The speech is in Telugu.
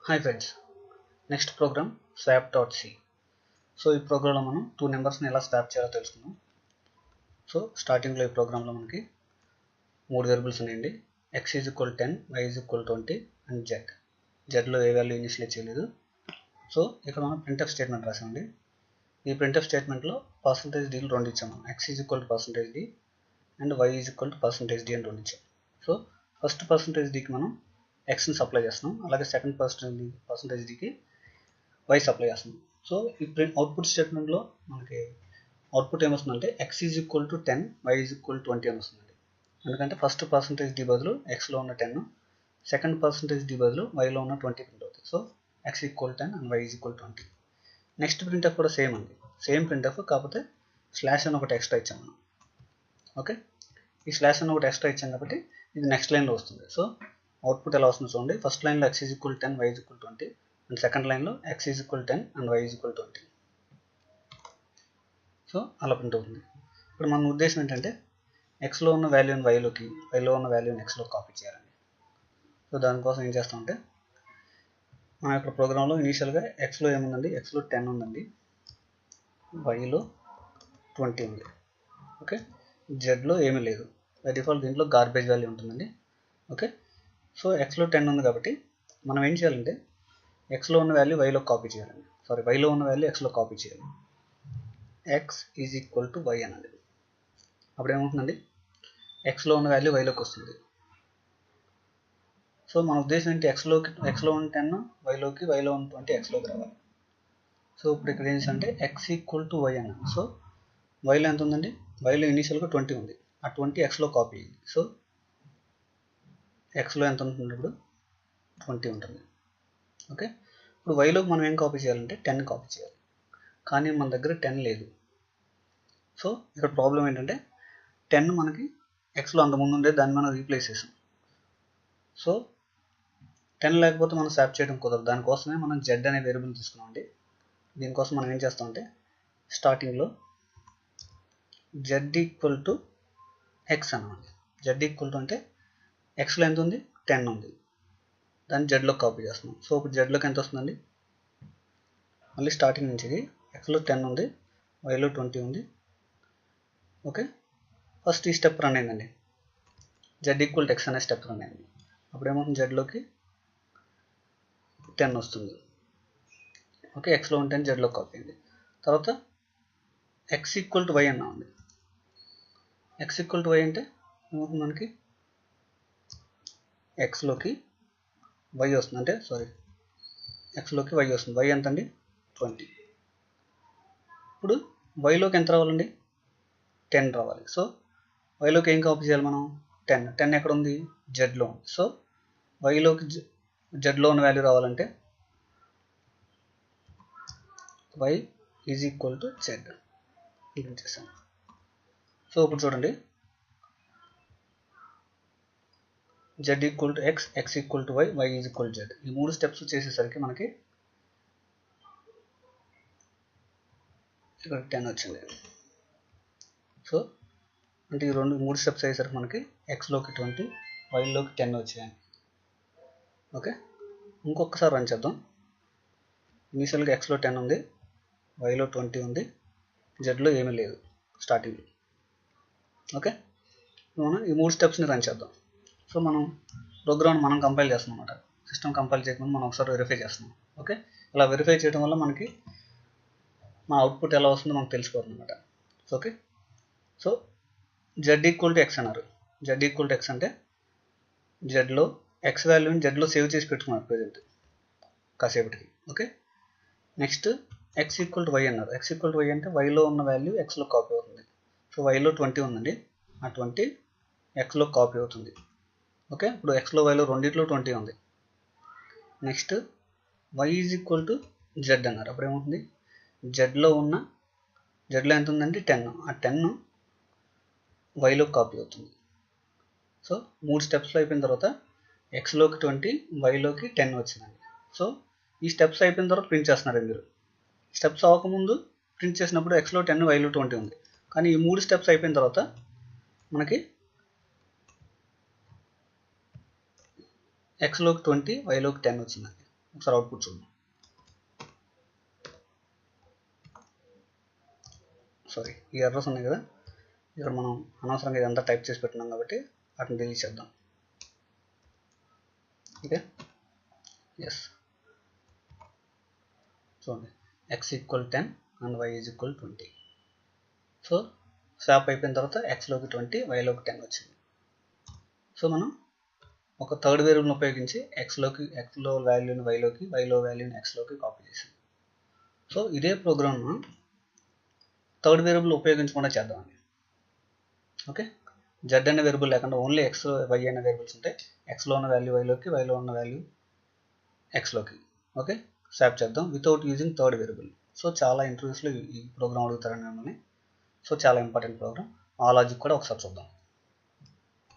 Hi friends, next program swap.c. So ఈ ప్రోగ్రాంలో మనం 2 నెంబర్స్ని ఎలా స్వాప్ చేయాలో తెలుసుకుందాం. సో స్టార్టింగ్లో ఈ ప్రోగ్రాంలో మనకి 3 వేరియబుల్స్ ఉన్నాయండి. x is equal 10, y is equal 20 and జెడ్లో ఏ వాల్యూ ఇనిషియలైజ్ చేయలేదు. సో ఇక్కడ మనం ప్రింట్ఎఫ్ స్టేట్మెంట్ రాసామండి. ఈ ప్రింట్ఎఫ్ స్టేట్మెంట్లో %d రెండు ఇచ్చాము. x is equal to %d and y is equal to %d అని రెండు ఇచ్చాము. సో ఫస్ట్ %dకి మనం xని సప్లై చేస్తున్నాం, అలాగే సెకండ్ %dకి y సప్లై చేస్తున్నాం. సో ఈ అవుట్పుట్ స్టేట్మెంట్లో మనకి అవుట్పుట్ ఏమొస్తుందంటే x is equal to 10, y is equal to 20 అని వస్తుందండి. ఎందుకంటే ఫస్ట్ %d బదులు xలో ఉన్న 10, సెకండ్ %d బదులు yలో ఉన్న 20 ప్రింట్ అవుతుంది. So x equal 10 and y is equal 20. Next printf కూడా సేమ్ అండి, సేమ్ ప్రింట్ఎఫ్, కాకపోతే స్లాష్ అని ఒకటి ఎక్స్ట్రా ఇచ్చాం మనం. ఓకే, ఈ స్లాష్ అని ఒకటి ఎక్స్ట్రా ఇచ్చాం కాబట్టి ఇది నెక్స్ట్ లైన్లో వస్తుంది. సో అవుట్పుట్ ఎలా వస్తుంది చూడండి. ఫస్ట్ లైన్లో x is equal 10, y is equal 20 and second లైన్లో x is equal 10 and y is equal 20. So అలా ప్రింట్ అవుతుంది. ఇప్పుడు మన ఉద్దేశం ఏంటంటే xలో ఉన్న వాల్యూని yలోకి, yలో ఉన్న వాల్యూని xలోకి కాపీ చేయాలండి. సో దానికోసం ఏం చేస్తామంటే మన యొక్క ప్రోగ్రాంలో ఇనీషియల్గా xలో ఏముందండి, xలో 10 ఉందండి, yలో 20 ఉంది. ఓకే, జెడ్లో ఏమీ లేదు. బై డిఫాల్ట్ దీంట్లో గార్బేజ్ వాల్యూ ఉంటుందండి. ఓకే, సో xలో 10 ఉంది కాబట్టి మనం ఏం చేయాలంటే xలో ఉన్న వాల్యూ yలో కాపీ చేయాలండి. yలో ఉన్న వాల్యూ xలో కాపీ చేయాలి. x is equal to y అన్నది. అప్పుడు ఏమవుతుందండి, xలో ఉన్న వాల్యూ yలోకి వస్తుంది. సో మన ఉద్దేశం ఏంటి, xలో ఉన్న 10 yలోకి, yలో ఉన్న 20 xలోకి రావాలి. సో ఇప్పుడు ఇక్కడ ఏం చేయాలంటే x ఈక్వల్ టు y అన్నది. సో yలో ఎంత ఉందండి, yలో ఇనీషియల్గా 20 ఉంది, ఆ 20 xలో కాపీ అయ్యింది. సో xలో ఎంత ఉంటుంది, ఇప్పుడు 20 ఉంటుంది. ఓకే, ఇప్పుడు yలోకి మనం ఏం కాపీ చేయాలంటే 10 కాపీ చేయాలి, కానీ మన దగ్గర 10 లేదు. సో ఇక్కడ ప్రాబ్లం ఏంటంటే 10 మనకి xలో అంతకుముందు ఉండే దాన్ని మనం రీప్లేస్ చేసాం. సో 10 లేకపోతే మనం స్వాప్ చేయడం కుదరదు. దానికోసమే మనం z అనే వేరియబుల్ తీసుకున్నామండి. దీనికోసం మనం ఏం చేస్తామంటే స్టార్టింగ్లో z ఈక్వల్ టు x అన్నమాట. z ఈక్వల్ టు అంటే xలో ఎంత ఉంది, 10 ఉంది, దాన్ని జెడ్లో కాపీ చేస్తున్నాం. సో ఇప్పుడు జెడ్లోకి ఎంత వస్తుందండి, మళ్ళీ స్టార్టింగ్ నుంచి xలో 10 ఉంది, yలో 20 ఉంది. ఓకే, ఫస్ట్ ఈ స్టెప్ రన్ అయిందండి, z ఈక్వల్ టు x అనే స్టెప్ రన్ అయింది. అప్పుడు ఏమవుతుంది, జెడ్లోకి 10 వస్తుంది. ఓకే, xలో ఉన్న 10 జెడ్లో కాపీ అయింది. తర్వాత x ఈక్వల్ టు y అన్నా ఉంది. x ఈక్వల్ టు y అంటే ఏమవుతుంది, మనకి xలోకి y వస్తుంది, అంటే xలోకి y వస్తుంది. y ఎంత అండి, 20. ఇప్పుడు yలోకి ఎంత రావాలండి, 10 రావాలి. సో yలోకి ఏం కాపీ చేయాలి మనం, 10 ఎక్కడ ఉంది, జెడ్లో ఉంది. సో yలోకి జెడ్లో ఉన్న వాల్యూ రావాలంటే y is equal to z ఇది చేసాను. సో ఇప్పుడు చూడండి, z equal to x, x equal to y, y is equal to z. ఈ 3 స్టెప్స్ చేసేసరికి మనకి ఇక్కడ 10 వచ్చింది. సో అంటే ఈ 3 స్టెప్స్ అయ్యేసరికి మనకి xలోకి 20, yలోకి 10 వచ్చాయండి. ఓకే, ఇంకొకసారి రన్ చేద్దాం. ఇనీషియల్గా xలో 10 ఉంది, yలో 20 ఉంది, జెడ్లో ఏమీ లేదు స్టార్టింగ్లో. ఓకే, మనం ఈ 3 స్టెప్స్ని రన్ చేద్దాం. సో మనం ప్రోగ్రామ్ మనం కంపైల్ చేస్తున్నాం అన్నమాట. సిస్టమ్ కంపైల్ చేయకుండా మనం ఒకసారి వెరిఫై చేస్తున్నాం. ఓకే, ఇలా వెరిఫై చేయడం వల్ల మనకి మా అవుట్పుట్ ఎలా వస్తుందో మనకు తెలిసిపోతుంది అనమాట. Okay, so z equal to x అన్నారు. z ఈక్వల్ టు x అంటే జెడ్లో x వాల్యూని జెడ్లో సేవ్ చేసి పెట్టుకున్నారు ప్రజెంట్ కాసేపటికి. Okay, next x equal to y అన్నారు. x ఈక్వల్ టు y అంటే yలో ఉన్న వాల్యూ xలో కాపీ అవుతుంది. సో yలో 20 ఉందండి, ఆ 20 xలో కాపీ అవుతుంది. ఓకే, ఇప్పుడు xలో yలో రెండిట్లో 20 ఉంది. Next y is equal to z అన్నారు. అప్పుడు ఏమవుతుంది, జెడ్లో ఎంత ఉందంటే 10, ఆ 10 yలో కాపీ అవుతుంది. సో 3 స్టెప్స్లో అయిపోయిన తర్వాత xలోకి 20, yలోకి 10 వచ్చిందండి. సో ఈ స్టెప్స్ అయిపోయిన తర్వాత ప్రింట్ చేస్తున్నారు మీరు. స్టెప్స్ అవ్వకముందు ప్రింట్ చేసినప్పుడు xలో 10, yలో 20 ఉంది, కానీ ఈ 3 స్టెప్స్ అయిపోయిన తర్వాత మనకి xలోకి 20, yలోకి 10 వచ్చిందండి. ఒకసారి అవుట్పుట్ చూద్దాం. సారీ, ఈ ఎర్రర్స్ ఉన్నాయి కదా, ఇక్కడ మనం అనవసరంగా ఇదంతా టైప్ చేసి పెట్టున్నాం కాబట్టి వాటిని డిలీట్ చేద్దాం. ఓకే, ఎస్, చూడండి x = 10 and y = 20. So swap అయిపోయిన తర్వాత xలోకి 20, yలోకి 10 వచ్చింది. సో మనం ఒక థర్డ్ వేరియబుల్ని ఉపయోగించి xలో వాల్యూని yలోకి, yలో వాల్యూని xలోకి కాపీ చేసాం. సో ఇదే ప్రోగ్రామ్ థర్డ్ వేరియబుల్ ఉపయోగించకుండా చేద్దామండి. ఓకే, z అనే వేరియబుల్ లేకుండా ఓన్లీ x, y అనే వేరియబుల్స్ ఉంటాయి. xలో ఉన్న వాల్యూ yలోకి, yలో ఉన్న వాల్యూ xలోకి ఓకే స్వాప్ చేద్దాం without using third variable. So చాలా ఇంటర్వ్యూస్లో ఈ ప్రోగ్రామ్ అడుగుతారని మిమ్మల్ని. సో చాలా ఇంపార్టెంట్ ప్రోగ్రామ్. ఆ లాజిక్ కూడా ఒకసారి చూద్దాం.